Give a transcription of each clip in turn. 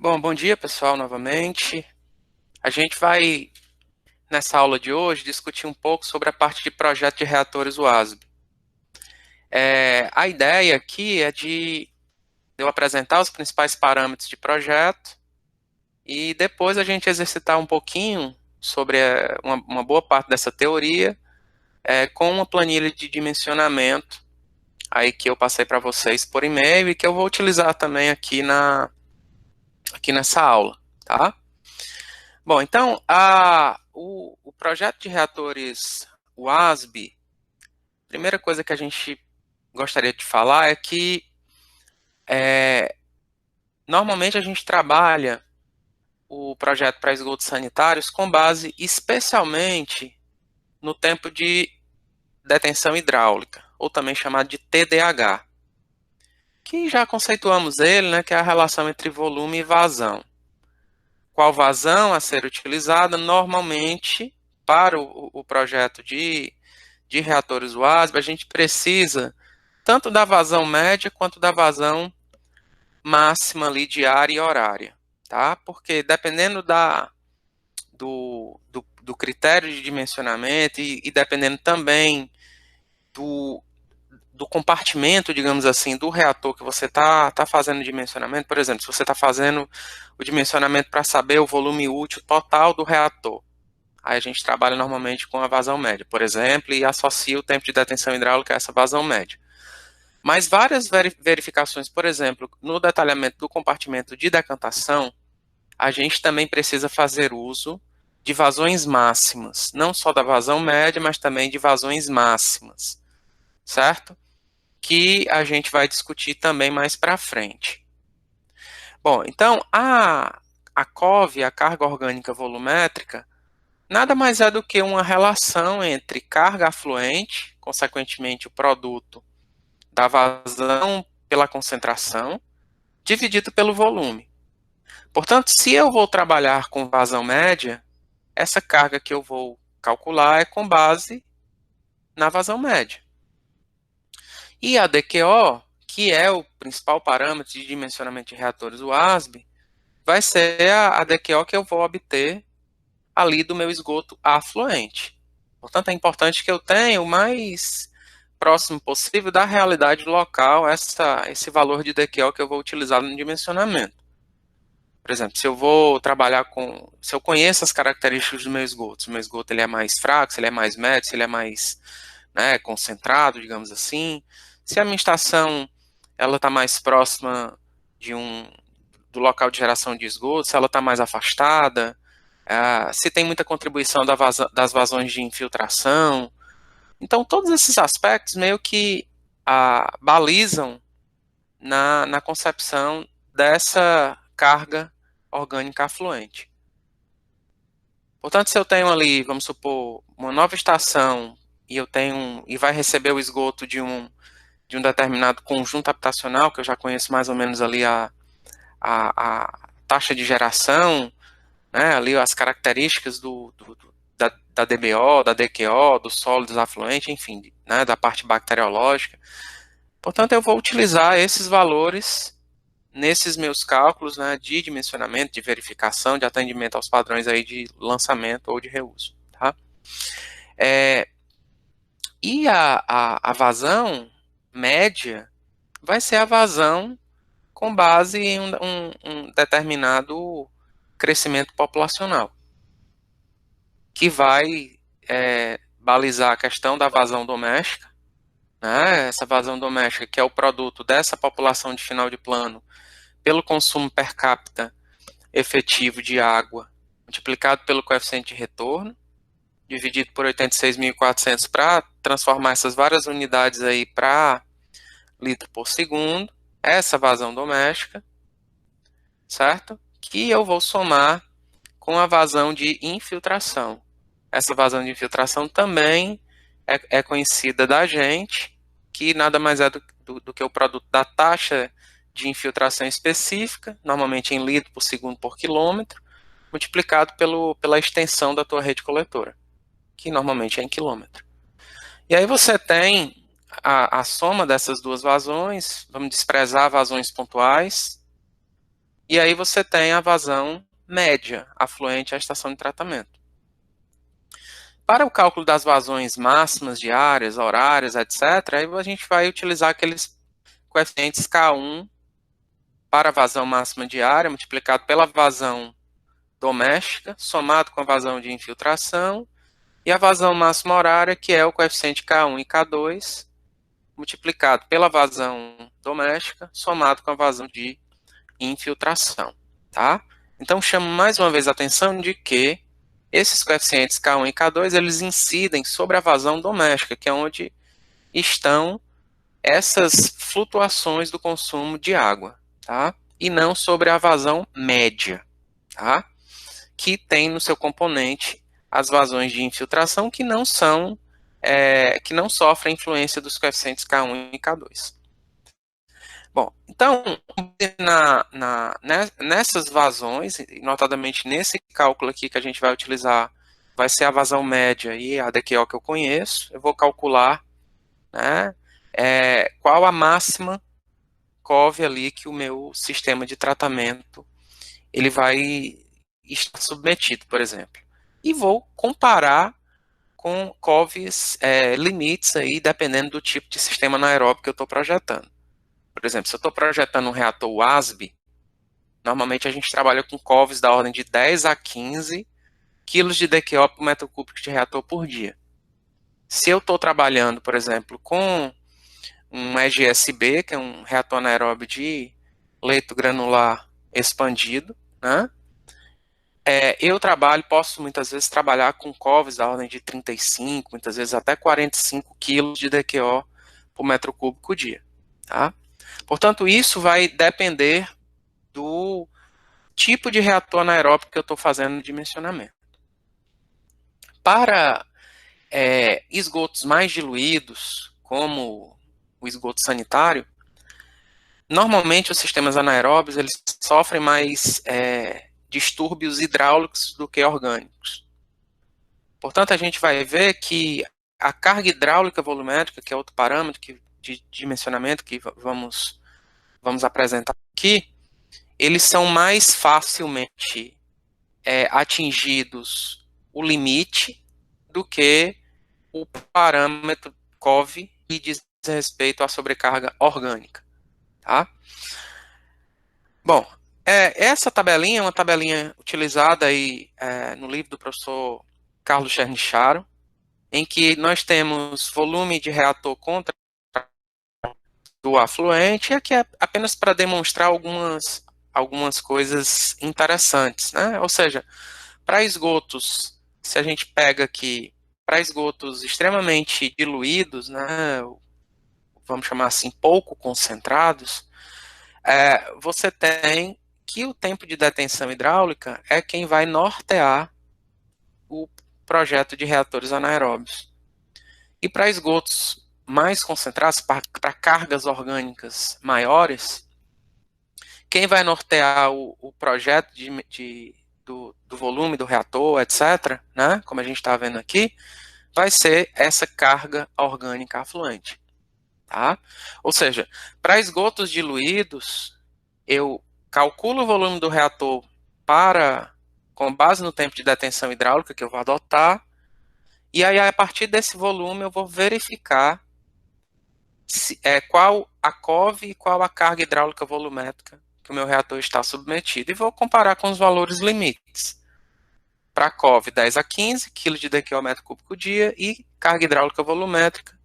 Bom dia pessoal, novamente. A gente vai, nessa aula de hoje, discutir um pouco sobre a parte de projeto de reatores WASB. A ideia aqui é de eu apresentar os principais parâmetros de projeto e depois a gente exercitar um pouquinho sobre uma boa parte dessa teoria com uma planilha de dimensionamento aí que eu passei para vocês por e-mail e que eu vou utilizar também aqui nessa aula, tá? Bom, então, o projeto de reatores WASB, a primeira coisa que a gente gostaria de falar é que normalmente a gente trabalha o projeto para esgotos sanitários com base especialmente no tempo de detenção hidráulica, ou também chamado de TDH, que já conceituamos ele, né, que é a relação entre volume e vazão. Qual vazão a ser utilizada normalmente para o projeto de reatores WASB, a gente precisa tanto da vazão média quanto da vazão máxima ali diária e horária, tá? Porque dependendo do critério de dimensionamento e dependendo também do compartimento, digamos assim, do reator que você tá fazendo dimensionamento, por exemplo, se você está fazendo o dimensionamento para saber o volume útil total do reator, aí a gente trabalha normalmente com a vazão média, por exemplo, e associa o tempo de detenção hidráulica a essa vazão média. Mas várias verificações, por exemplo, no detalhamento do compartimento de decantação, a gente também precisa fazer uso de vazões máximas, não só da vazão média, mas também de vazões máximas, certo? Que a gente vai discutir também mais para frente. Bom, então a COV, a carga orgânica volumétrica, nada mais é do que uma relação entre carga afluente, consequentemente o produto da vazão pela concentração, dividido pelo volume. Portanto, se eu vou trabalhar com vazão média, essa carga que eu vou calcular é com base na vazão média. E a DQO, que é o principal parâmetro de dimensionamento de reatores WASB, vai ser a DQO que eu vou obter ali do meu esgoto afluente. Portanto, é importante que eu tenha o mais próximo possível da realidade local esse valor de DQO que eu vou utilizar no dimensionamento. Por exemplo, se eu vou trabalhar se eu conheço as características do meu esgoto, se o meu esgoto ele é mais fraco, se ele é mais médio, se ele é mais concentrado, digamos assim, se a minha estação ela está mais próxima do local de geração de esgoto, se ela está mais afastada, se tem muita contribuição das vazões de infiltração. Então, todos esses aspectos meio que balizam na concepção dessa carga orgânica afluente. Portanto, se eu tenho ali, vamos supor, uma nova estação e vai receber o esgoto de um determinado conjunto habitacional, que eu já conheço mais ou menos ali a taxa de geração, né, ali as características da DBO, da DQO, dos sólidos afluentes, enfim, né, da parte bacteriológica. Portanto, eu vou utilizar esses valores nesses meus cálculos, né, de dimensionamento, de verificação, de atendimento aos padrões aí de lançamento ou de reuso. Tá? E a vazão média vai ser a vazão com base em um determinado crescimento populacional, que vai balizar a questão da vazão doméstica, né, essa vazão doméstica que é o produto dessa população de final de plano pelo consumo per capita efetivo de água, multiplicado pelo coeficiente de retorno, dividido por 86.400 para transformar essas várias unidades aí para litro por segundo, essa vazão doméstica, certo? Que eu vou somar com a vazão de infiltração. Essa vazão de infiltração também é conhecida da gente, que nada mais é do que o produto da taxa de infiltração específica, normalmente em litro por segundo por quilômetro, multiplicado pela extensão da tua rede coletora, que normalmente é em quilômetro. E aí você tem a soma dessas duas vazões, vamos desprezar vazões pontuais, e aí você tem a vazão média afluente à estação de tratamento. Para o cálculo das vazões máximas diárias, horárias, etc., aí a gente vai utilizar aqueles coeficientes K1 para a vazão máxima diária, multiplicado pela vazão doméstica, somado com a vazão de infiltração, e a vazão máxima horária, que é o coeficiente K1 e K2, multiplicado pela vazão doméstica, somado com a vazão de infiltração, tá? Então, chamo mais uma vez a atenção de que esses coeficientes K1 e K2, eles incidem sobre a vazão doméstica, que é onde estão essas flutuações do consumo de água, tá? E não sobre a vazão média, tá? Que tem no seu componente as vazões de infiltração que não são, que não sofrem influência dos coeficientes K1 e K2. Bom, então, nessas vazões, notadamente nesse cálculo aqui que a gente vai utilizar, vai ser a vazão média e a DQO que eu conheço, eu vou calcular, né, qual a máxima COV ali que o meu sistema de tratamento ele vai estar submetido, por exemplo. E vou comparar com COVs limites aí, dependendo do tipo de sistema anaeróbico que eu estou projetando. Por exemplo, se eu estou projetando um reator WASB, normalmente a gente trabalha com COVs da ordem de 10 a 15 quilos de DQO por metro cúbico de reator por dia. Se eu estou trabalhando, por exemplo, com um EGSB, que é um reator anaeróbio de leito granular expandido, né? Eu posso muitas vezes trabalhar com COVs da ordem de 35, muitas vezes até 45 quilos de DQO por metro cúbico dia, tá? Portanto, isso vai depender do tipo de reator anaeróbico que eu estou fazendo no dimensionamento. Para esgotos mais diluídos, como o esgoto sanitário, normalmente os sistemas anaeróbios eles sofrem mais distúrbios hidráulicos do que orgânicos. Portanto, a gente vai ver que a carga hidráulica volumétrica, que é outro parâmetro de dimensionamento que vamos apresentar aqui, eles são mais facilmente atingidos o limite do que o parâmetro COV que diz respeito à sobrecarga orgânica, tá? Bom, essa tabelinha é uma tabelinha utilizada aí no livro do professor Carlos Chernicharo, em que nós temos volume de reator contra do afluente, e aqui é apenas para demonstrar algumas coisas interessantes, né? Ou seja, para esgotos, se a gente pega aqui, para esgotos extremamente diluídos, né, vamos chamar assim, pouco concentrados, você tem que o tempo de detenção hidráulica é quem vai nortear o projeto de reatores anaeróbios. E para esgotos mais concentrados, para cargas orgânicas maiores, quem vai nortear o projeto do volume do reator, etc., né, como a gente está vendo aqui, vai ser essa carga orgânica afluente. Tá? Ou seja, para esgotos diluídos, eu calculo o volume do reator com base no tempo de detenção hidráulica que eu vou adotar, e aí a partir desse volume eu vou verificar qual a COV e qual a carga hidráulica volumétrica que o meu reator está submetido, e vou comparar com os valores limites. Para COV 10 a 15 kg de DQO metro cúbico dia e carga hidráulica volumétrica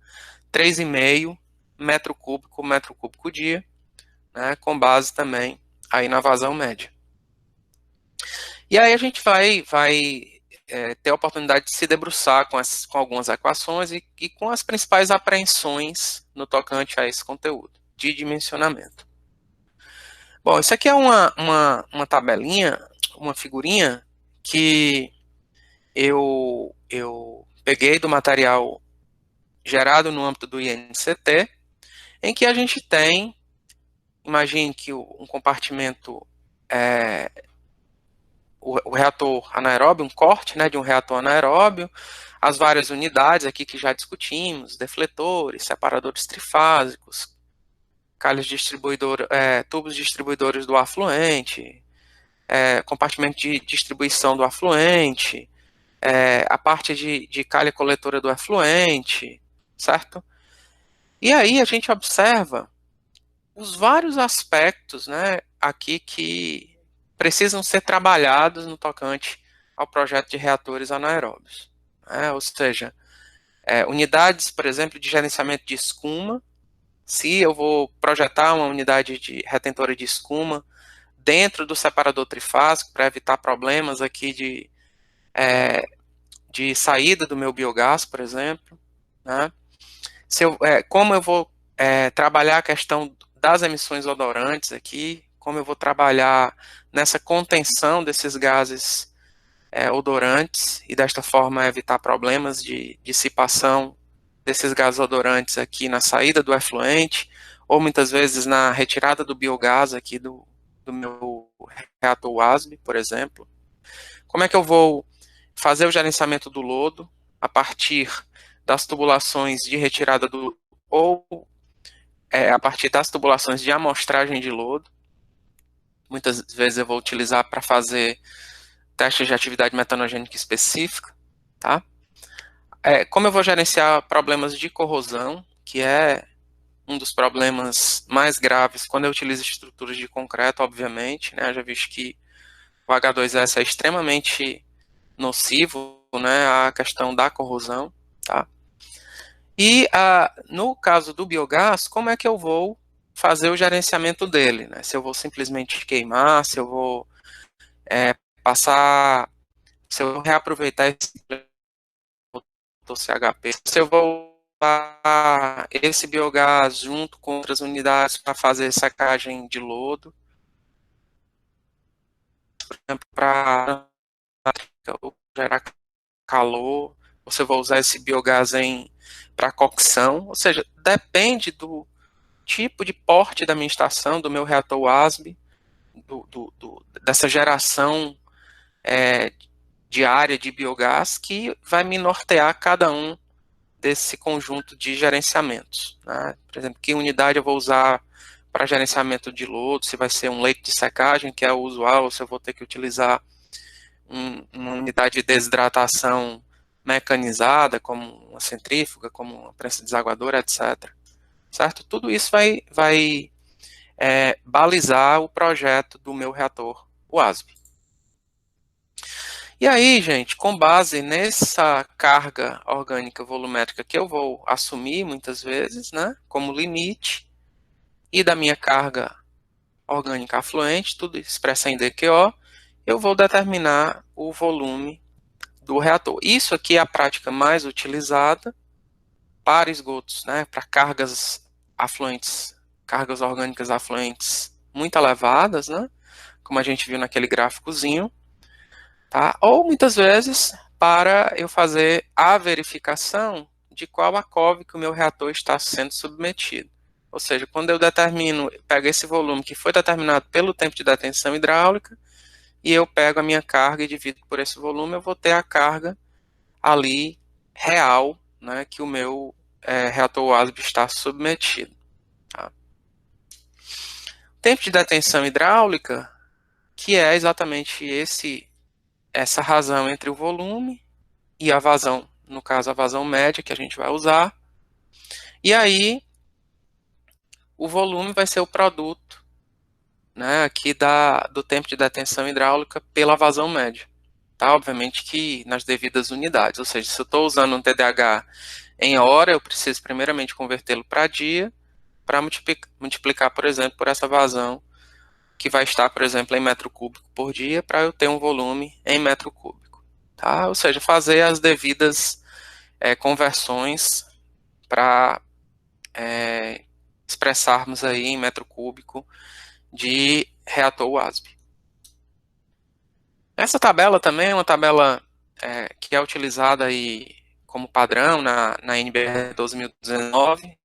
3,5 metro cúbico dia, né, com base também aí na vazão média. E aí a gente vai ter a oportunidade de se debruçar com algumas equações e com as principais apreensões no tocante a esse conteúdo de dimensionamento. Bom, isso aqui é uma tabelinha, uma figurinha que eu peguei do material gerado no âmbito do INCT, em que a gente tem, imagine que um compartimento, o reator anaeróbio, um corte, né, de um reator anaeróbio, as várias unidades aqui que já discutimos, defletores, separadores trifásicos, tubos distribuidores do afluente, compartimento de distribuição do afluente, a parte de calha coletora do efluente, certo? E aí a gente observa os vários aspectos, né, aqui que precisam ser trabalhados no tocante ao projeto de reatores anaeróbios, né? Ou seja, unidades, por exemplo, de gerenciamento de escuma. Se eu vou projetar uma unidade de retentora de escuma dentro do separador trifásico para evitar problemas aqui de saída do meu biogás, por exemplo, né? Como eu vou trabalhar a questão das emissões odorantes aqui, como eu vou trabalhar nessa contenção desses gases odorantes e desta forma evitar problemas de dissipação desses gases odorantes aqui na saída do efluente, ou muitas vezes na retirada do biogás aqui do meu reator WASB, por exemplo. Como é que eu vou fazer o gerenciamento do lodo a partir das tubulações de retirada ou a partir das tubulações de amostragem de lodo. Muitas vezes eu vou utilizar para fazer testes de atividade metanogênica específica, tá? Como eu vou gerenciar problemas de corrosão, que é um dos problemas mais graves quando eu utilizo estruturas de concreto, obviamente, né? Eu já visto que o H2S é extremamente nocivo, né, a questão da corrosão, tá? E no caso do biogás, como é que eu vou fazer o gerenciamento dele, né? Se eu vou simplesmente queimar, se eu vou se eu vou reaproveitar esse CHP, se eu vou usar esse biogás junto com outras unidades para fazer secagem de lodo, por exemplo, para gerar calor, ou se eu vou usar esse biogás para cocção, ou seja, depende do tipo de porte da minha estação, do meu reator WASB, dessa geração diária de biogás, que vai me nortear cada um desse conjunto de gerenciamentos, né? Por exemplo, que unidade eu vou usar para gerenciamento de lodo, se vai ser um leito de secagem, que é o usual, ou se eu vou ter que utilizar uma unidade de desidratação mecanizada, como uma centrífuga, como uma prensa desaguadora, etc. Certo? Tudo isso vai balizar o projeto do meu reator WASB. E aí, gente, com base nessa carga orgânica volumétrica que eu vou assumir muitas vezes, né, como limite, e da minha carga orgânica afluente, tudo expressa em DQO, eu vou determinar o volume do reator. Isso aqui é a prática mais utilizada para esgotos, né, para cargas afluentes, cargas orgânicas afluentes muito elevadas, né, como a gente viu naquele gráficozinho, tá? Ou muitas vezes para eu fazer a verificação de qual a COV que o meu reator está sendo submetido. Ou seja, quando eu pego esse volume que foi determinado pelo tempo de detenção hidráulica, e eu pego a minha carga e divido por esse volume, eu vou ter a carga ali real, né, que o meu reator WASB está submetido. Tá? Tempo de detenção hidráulica, que é exatamente essa razão entre o volume e a vazão, no caso a vazão média que a gente vai usar, e aí o volume vai ser o produto, né, aqui do tempo de detenção hidráulica pela vazão média. Tá? Obviamente que nas devidas unidades, ou seja, se eu estou usando um TDH em hora, eu preciso primeiramente convertê-lo para dia, para multiplicar, por exemplo, por essa vazão, que vai estar, por exemplo, em metro cúbico por dia, para eu ter um volume em metro cúbico. Tá? Ou seja, fazer as devidas conversões para expressarmos aí em metro cúbico de reator WASB. Essa tabela também é uma tabela que é utilizada aí como padrão na NBR 12.209,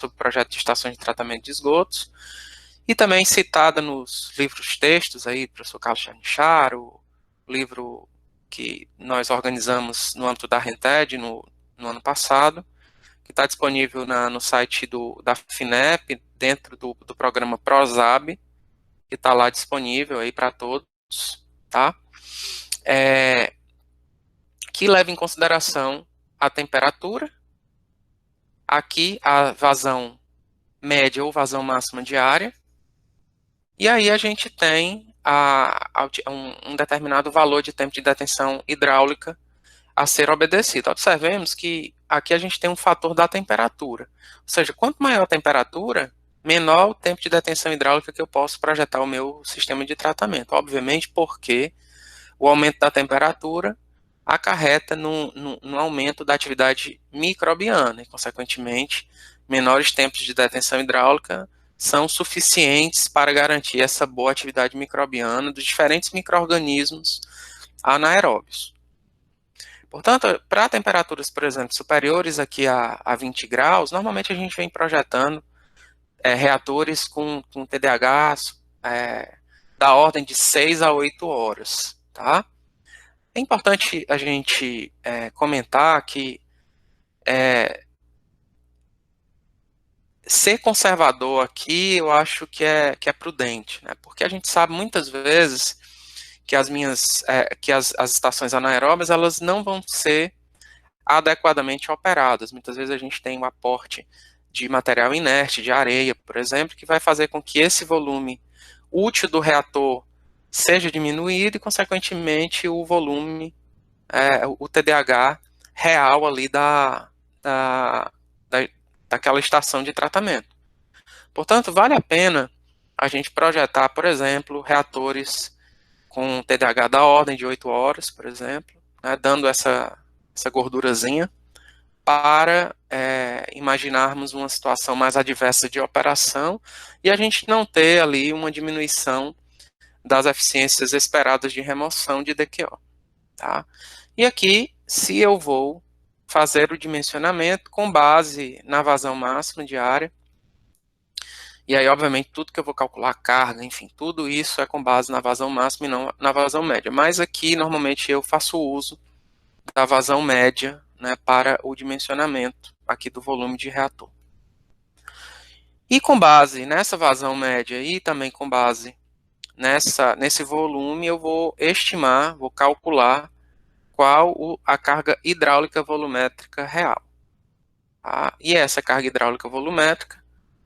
sobre o projeto de estações de tratamento de esgotos, e também citada nos livros textos aí, professor Carlos Chanichar, o livro que nós organizamos no âmbito da Rented no ano passado, que está disponível no site da FINEP, dentro do programa PROSAB, que está lá disponível aí para todos, tá? Que leva em consideração a temperatura, aqui a vazão média ou vazão máxima diária, e aí a gente tem um determinado valor de tempo de detenção hidráulica a ser obedecido. Observemos que aqui a gente tem um fator da temperatura, ou seja, quanto maior a temperatura, menor o tempo de detenção hidráulica que eu posso projetar o meu sistema de tratamento. Obviamente porque o aumento da temperatura acarreta no aumento da atividade microbiana e, consequentemente, menores tempos de detenção hidráulica são suficientes para garantir essa boa atividade microbiana dos diferentes micro-organismos anaeróbios. Portanto, para temperaturas, por exemplo, superiores aqui a 20 graus, normalmente a gente vem projetando reatores com TDAH da ordem de 6 a 8 horas, tá? É importante a gente comentar que ser conservador aqui eu acho que é prudente, né? Porque a gente sabe muitas vezes que as estações anaeróbias elas não vão ser adequadamente operadas. Muitas vezes a gente tem um aporte de material inerte, de areia, por exemplo, que vai fazer com que esse volume útil do reator seja diminuído e, consequentemente, o volume, o TDAH real ali daquela estação de tratamento. Portanto, vale a pena a gente projetar, por exemplo, reatores com TDAH da ordem de 8 horas, por exemplo, né, dando essa gordurazinha, para imaginarmos uma situação mais adversa de operação e a gente não ter ali uma diminuição das eficiências esperadas de remoção de DQO. Tá? E aqui, se eu vou fazer o dimensionamento com base na vazão máxima diária, e aí, obviamente, tudo que eu vou calcular, carga, enfim, tudo isso é com base na vazão máxima e não na vazão média. Mas aqui, normalmente, eu faço uso da vazão média, né, para o dimensionamento aqui do volume de reator. E com base nessa vazão média e também com base nesse volume, eu vou estimar, vou calcular qual a carga hidráulica volumétrica real. Tá? E essa carga hidráulica volumétrica,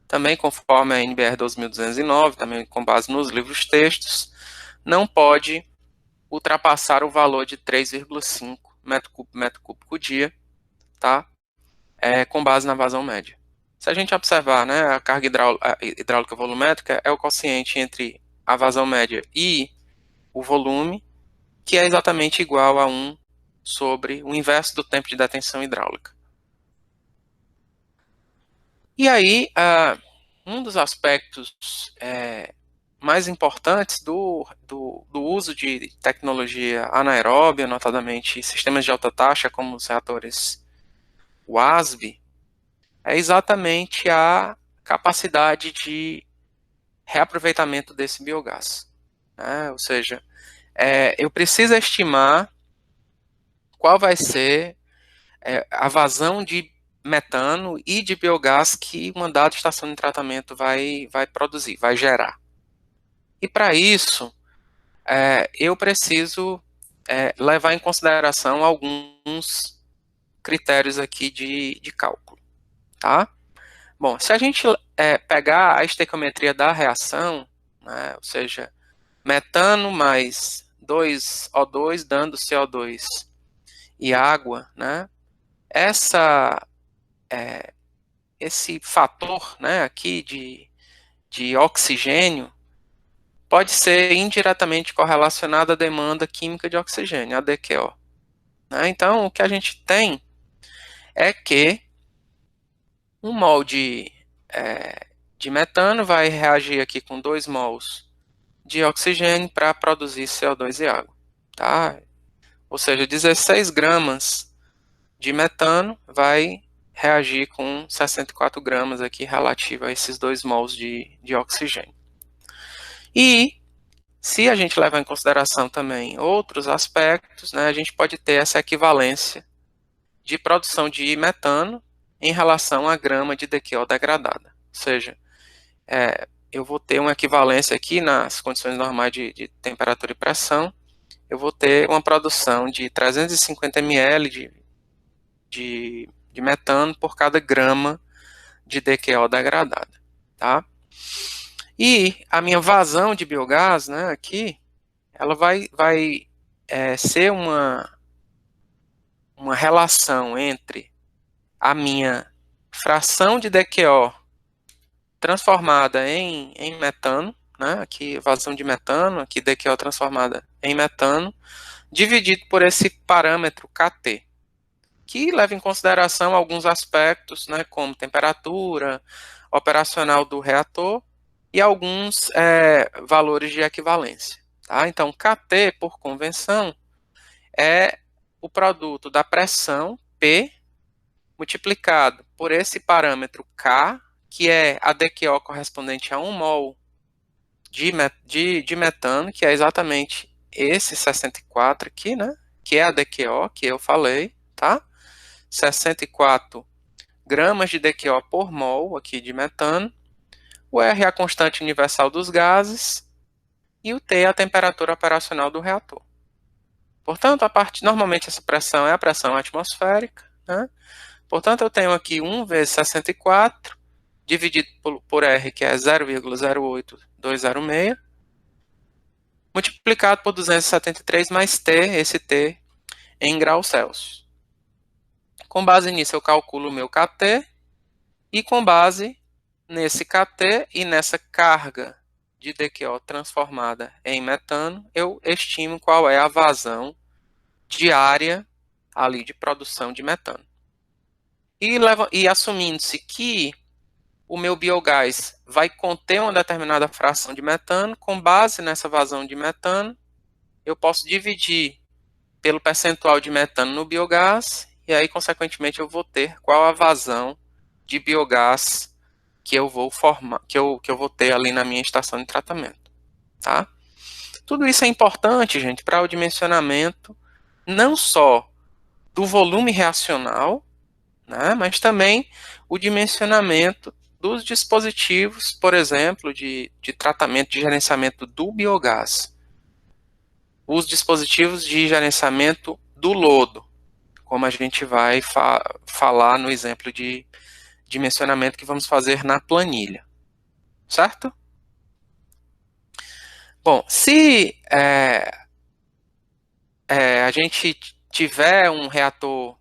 também conforme a NBR 2209, também com base nos livros textos, não pode ultrapassar o valor de 3,5 metro cúbico dia, tá? Com base na vazão média. Se a gente observar, né, a carga hidráulica volumétrica é o quociente entre a vazão média e o volume, que é exatamente igual a 1 sobre o inverso do tempo de detenção hidráulica. E aí, um dos aspectos mais importantes do uso de tecnologia anaeróbia, notadamente sistemas de alta taxa, como os reatores WASB, é exatamente a capacidade de reaproveitamento desse biogás. Né? Ou seja, eu preciso estimar qual vai ser a vazão de metano e de biogás que uma dada estação de tratamento vai produzir, vai gerar. E para isso, eu preciso levar em consideração alguns critérios aqui de cálculo. Tá? Bom, se a gente pegar a estequiometria da reação, né, ou seja, metano mais 2O2 dando CO2 e água, né, esse fator, né, aqui de oxigênio pode ser indiretamente correlacionado à demanda química de oxigênio, a DQO. Né? Então, o que a gente tem é que um mol de metano vai reagir aqui com 2 mols de oxigênio para produzir CO2 e água. Tá? Ou seja, 16 gramas de metano vai reagir com 64 gramas aqui relativo a esses 2 mols de oxigênio. E se a gente levar em consideração também outros aspectos, né, a gente pode ter essa equivalência de produção de metano em relação a grama de DQO degradada. Ou seja, eu vou ter uma equivalência aqui nas condições normais de temperatura e pressão, eu vou ter uma produção de 350 ml de metano por cada grama de DQO degradada, tá? E a minha vazão de biogás, né, aqui, ela vai ser uma relação entre a minha fração de DQO transformada em metano, né, aqui vazão de metano, aqui DQO transformada em metano, dividido por esse parâmetro KT, que leva em consideração alguns aspectos, né, como temperatura operacional do reator e alguns valores de equivalência. Tá? Então, KT, por convenção, é o produto da pressão P multiplicado por esse parâmetro K, que é a DQO correspondente a 1 mol de metano, que é exatamente esse 64 aqui, né? Que é a DQO que eu falei, tá? 64 gramas de DQO por mol aqui de metano. O R é a constante universal dos gases e o T é a temperatura operacional do reator. Portanto, normalmente essa pressão é a pressão atmosférica, né? Portanto, eu tenho aqui 1 vezes 64, dividido por R, que é 0,08206, multiplicado por 273 mais T, esse T em graus Celsius. Com base nisso, eu calculo o meu KT, e com base nesse KT e nessa carga de DQO transformada em metano, eu estimo qual é a vazão diária ali de produção de metano. E assumindo-se que o meu biogás vai conter uma determinada fração de metano, com base nessa vazão de metano, eu posso dividir pelo percentual de metano no biogás, e aí, consequentemente, eu vou ter qual a vazão de biogás que eu vou formar, que eu vou ter ali na minha estação de tratamento, tá? Tudo isso é importante, gente, para o dimensionamento não só do volume reacional, né, mas também o dimensionamento dos dispositivos, por exemplo, de tratamento, de gerenciamento do biogás. Os dispositivos de gerenciamento do lodo, como a gente vai falar no exemplo de dimensionamento que vamos fazer na planilha, certo? Bom, se a gente tiver um reator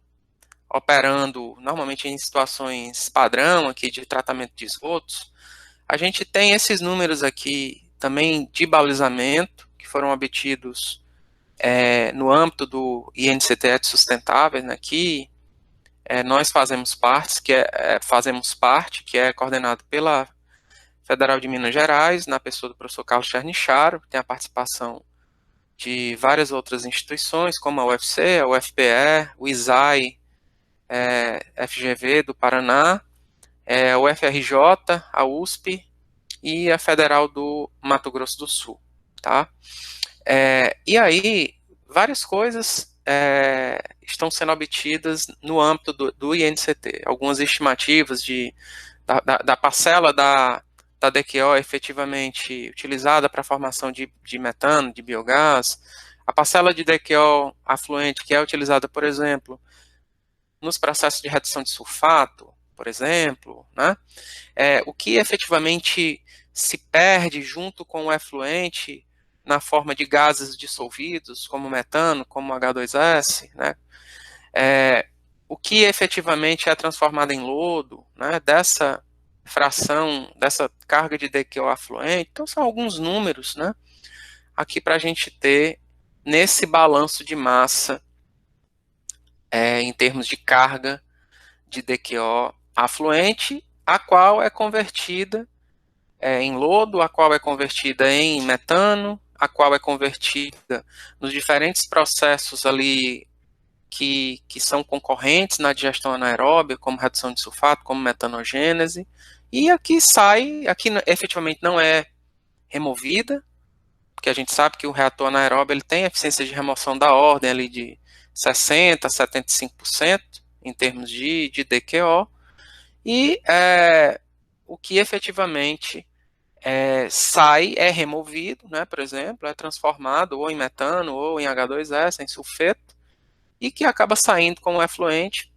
operando normalmente em situações padrão aqui de tratamento de esgotos, a gente tem esses números aqui também de balizamento, que foram obtidos no âmbito do INCTE sustentáveis, né, que nós fazemos parte, que é coordenado pela Federal de Minas Gerais, na pessoa do professor Carlos Chernicharo, que tem a participação de várias outras instituições, como a UFC, a UFPE, o ISAI, FGV do Paraná, o FRJ, a USP e a Federal do Mato Grosso do Sul, tá? E aí, várias coisas estão sendo obtidas no âmbito do INCT, algumas estimativas da parcela da DQO efetivamente utilizada para a formação de metano, de biogás, a parcela de DQO afluente que é utilizada, por exemplo, nos processos de redução de sulfato, por exemplo, né? O que efetivamente se perde junto com o efluente na forma de gases dissolvidos, como metano, como H2S, né? O que efetivamente é transformado em lodo, né? Dessa fração, dessa carga de DQO afluente. Então, são alguns números, né? Aqui para a gente ter nesse balanço de massa em termos de carga de DQO afluente, a qual é convertida em lodo, a qual é convertida em metano, a qual é convertida nos diferentes processos ali que são concorrentes na digestão anaeróbia, como redução de sulfato, como metanogênese, e aqui efetivamente não é removida, porque a gente sabe que o reator anaeróbio ele tem eficiência de remoção da ordem ali de 60% a 75% em termos de DQO, e o que efetivamente sai é removido, né, por exemplo, é transformado ou em metano ou em H2S, em sulfeto, e que acaba saindo como efluente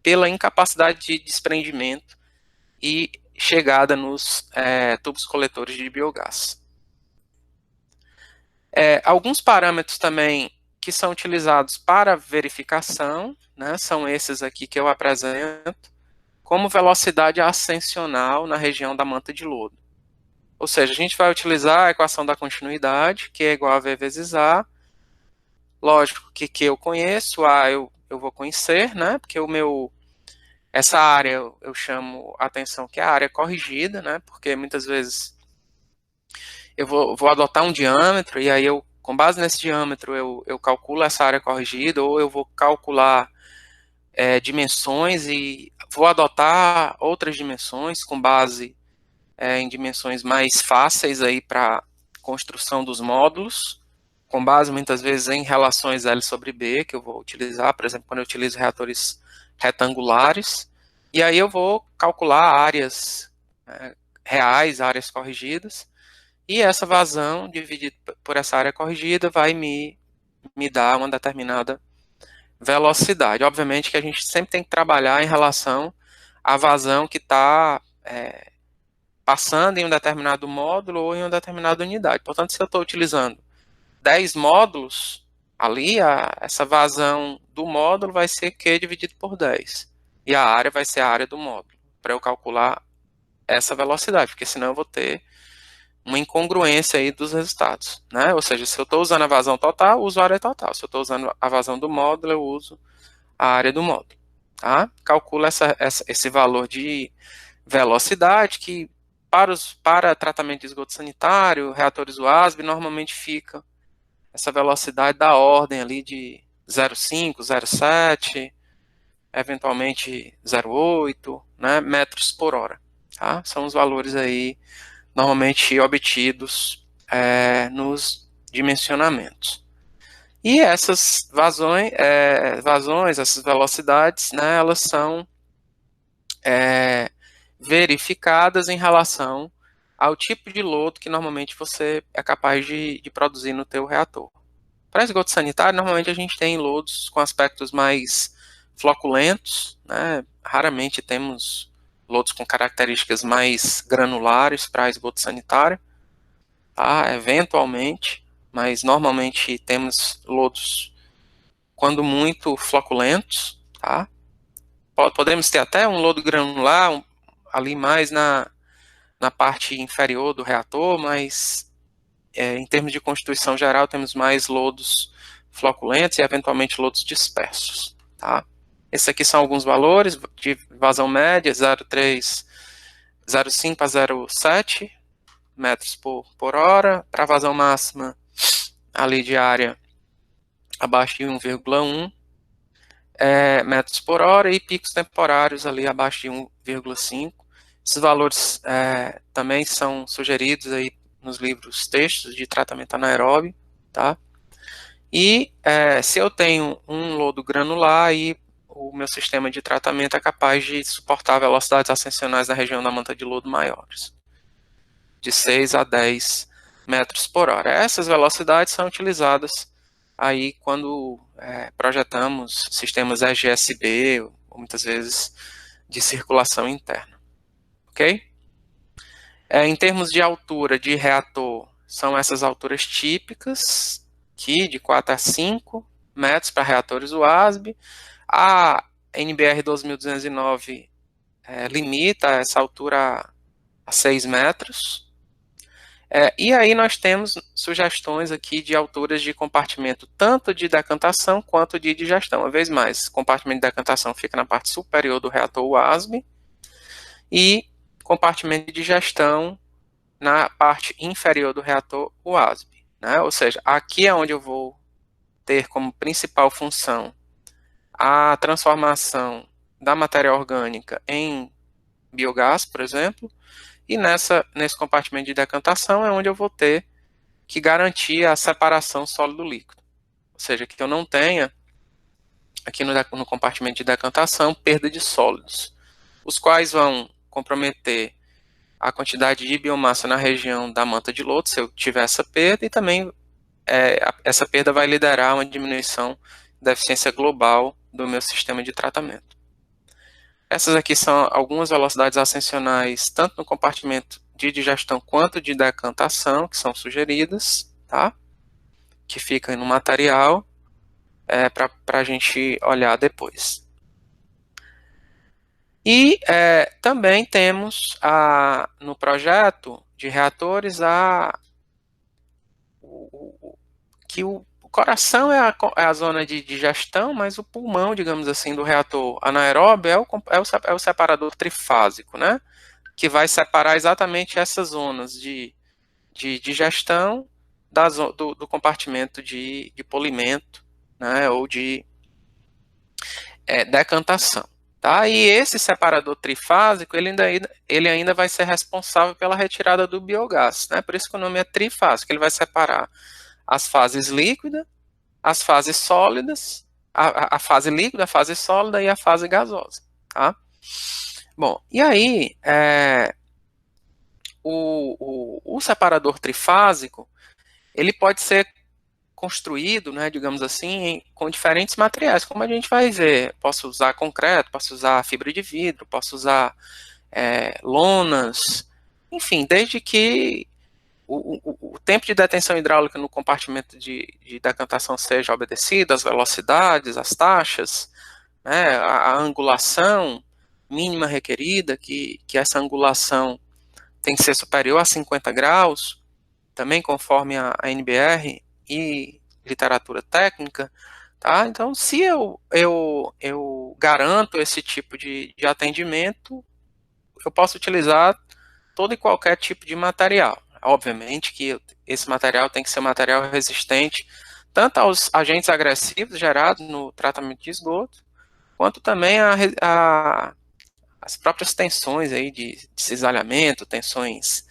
pela incapacidade de desprendimento e chegada nos tubos coletores de biogás. Alguns parâmetros também que são utilizados para verificação, né, são esses aqui que eu apresento, como velocidade ascensional na região da manta de lodo. Ou seja, a gente vai utilizar a equação da continuidade, que é igual a V vezes A. Lógico que eu conheço, A eu vou conhecer, né, porque essa área eu chamo a atenção que é a área corrigida, né, porque muitas vezes eu vou adotar um diâmetro e aí com base nesse diâmetro eu calculo essa área corrigida, ou eu vou calcular dimensões e vou adotar outras dimensões com base em dimensões mais fáceis aí para construção dos módulos, com base muitas vezes em relações L sobre B, que eu vou utilizar, por exemplo, quando eu utilizo reatores retangulares, e aí eu vou calcular áreas reais, áreas corrigidas, e essa vazão dividida por essa área corrigida vai me dar uma determinada velocidade. Obviamente que a gente sempre tem que trabalhar em relação à vazão que está passando em um determinado módulo ou em uma determinada unidade. Portanto, se eu estou utilizando 10 módulos, ali essa vazão do módulo vai ser Q dividido por 10. E a área vai ser a área do módulo, para eu calcular essa velocidade, porque senão eu vou ter uma incongruência aí dos resultados, né? Ou seja, se eu estou usando a vazão total, eu uso a área total. Se eu estou usando a vazão do módulo, eu uso a área do módulo. Tá? Calcula esse valor de velocidade que para tratamento de esgoto sanitário, reatores UASB, normalmente fica essa velocidade da ordem ali de 0,5, 0,7, eventualmente 0,8, né, metros por hora. Tá? São os valores aí normalmente obtidos nos dimensionamentos. E essas vazões, essas velocidades, né, elas são verificadas em relação ao tipo de lodo que normalmente você é capaz de produzir no teu reator. Para esgoto sanitário, normalmente a gente tem lodos com aspectos mais floculentos, né? Raramente temos lodos com características mais granulares para esgoto sanitário, tá? Eventualmente, mas normalmente temos lodos, quando muito, floculentos, tá? Podemos ter até um lodo granular ali mais na parte inferior do reator, mas em termos de constituição geral temos mais lodos floculentos e eventualmente lodos dispersos. Tá? Esses aqui são alguns valores de vazão média, 0,3, 0,5 a 0,7 metros por hora, para vazão máxima ali de área abaixo de 1,1 metros por hora e picos temporários ali abaixo de 1,5. Esses valores também são sugeridos aí nos livros textos de tratamento anaeróbio, tá? E se eu tenho um lodo granular, aí o meu sistema de tratamento é capaz de suportar velocidades ascensionais na região da manta de lodo maiores, de 6 a 10 metros por hora. Essas velocidades são utilizadas aí quando projetamos sistemas EGSB, ou muitas vezes de circulação interna. Ok? Em termos de altura de reator, são essas alturas típicas, aqui de 4 a 5 metros para reatores UASB. A NBR 2209 limita essa altura a 6 metros. E aí nós temos sugestões aqui de alturas de compartimento, tanto de decantação quanto de digestão. Uma vez mais, compartimento de decantação fica na parte superior do reator UASB e compartimento de digestão na parte inferior do reator UASB. Né? Ou seja, aqui é onde eu vou ter como principal função a transformação da matéria orgânica em biogás, por exemplo, e nesse compartimento de decantação é onde eu vou ter que garantir a separação sólido-líquido. Ou seja, que eu não tenha, aqui no compartimento de decantação, perda de sólidos. os quais vão comprometer a quantidade de biomassa na região da manta de loto, se eu tiver essa perda, e também essa perda vai liderar uma diminuição da eficiência global do meu sistema de tratamento. Essas aqui são algumas velocidades ascensionais, tanto no compartimento de digestão quanto de decantação, que são sugeridas, tá? Que ficam no material, para a gente olhar depois. E também temos no projeto de reatores que o coração é a zona de digestão, mas o pulmão, digamos assim, do reator anaeróbio é o separador trifásico, né? Que vai separar exatamente essas zonas de digestão do compartimento de polimento, né? Ou de decantação. Tá? E esse separador trifásico, ele ainda vai ser responsável pela retirada do biogás, né? Por isso que o nome é trifásico, ele vai separar as fases líquida, as fases sólidas, a fase líquida, a fase sólida e a fase gasosa, tá? Bom, e aí, o separador trifásico, ele pode ser construído, né, digamos assim, com diferentes materiais, como a gente vai ver. Posso usar concreto, posso usar fibra de vidro, posso usar lonas, enfim, desde que o tempo de detenção hidráulica no compartimento de decantação seja obedecido, as velocidades, as taxas, né, a angulação mínima requerida, que essa angulação tem que ser superior a 50 graus, também conforme a NBR e literatura técnica, tá? Então, se eu garanto esse tipo de atendimento, eu posso utilizar todo e qualquer tipo de material. Obviamente que esse material tem que ser um material resistente tanto aos agentes agressivos gerados no tratamento de esgoto, quanto também as próprias tensões aí de cisalhamento, tensões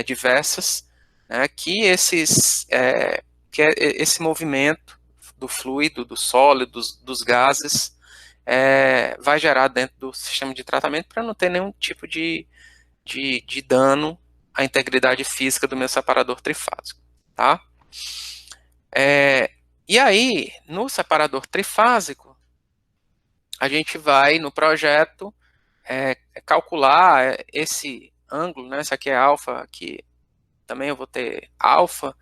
diversas, né, que esse movimento do fluido, do sólido, dos gases, vai gerar dentro do sistema de tratamento para não ter nenhum tipo de dano à integridade física do meu separador trifásico, tá? E aí, no separador trifásico, a gente vai, no projeto, calcular esse ângulo, né? Esse aqui é alfa, aqui também eu vou ter alfa,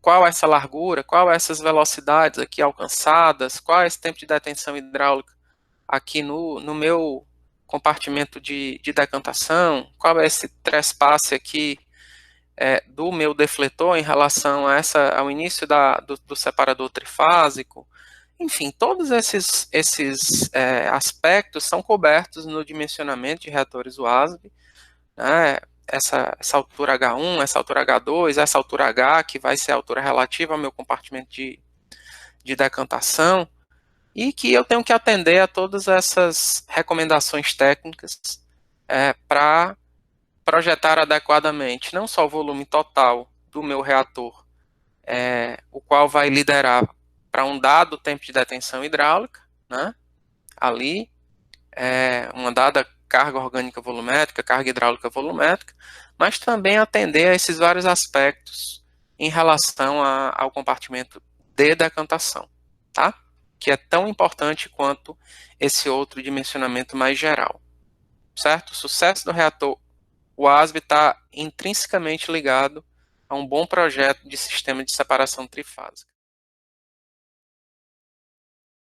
qual é essa largura, qual é essas velocidades aqui alcançadas, qual é esse tempo de detenção hidráulica aqui no meu compartimento de decantação, qual é esse trespasse aqui do meu defletor em relação ao início do separador trifásico. Enfim, todos esses aspectos são cobertos no dimensionamento de reatores WASB, né? Essa altura H1, essa altura H2, essa altura H, que vai ser a altura relativa ao meu compartimento de decantação, e que eu tenho que atender a todas essas recomendações técnicas para projetar adequadamente não só o volume total do meu reator, o qual vai liderar para um dado tempo de detenção hidráulica, né, ali, uma dada carga orgânica volumétrica, carga hidráulica volumétrica, mas também atender a esses vários aspectos em relação ao compartimento de decantação, tá? Que é tão importante quanto esse outro dimensionamento mais geral, certo? O sucesso do reator WASB está intrinsecamente ligado a um bom projeto de sistema de separação trifásica.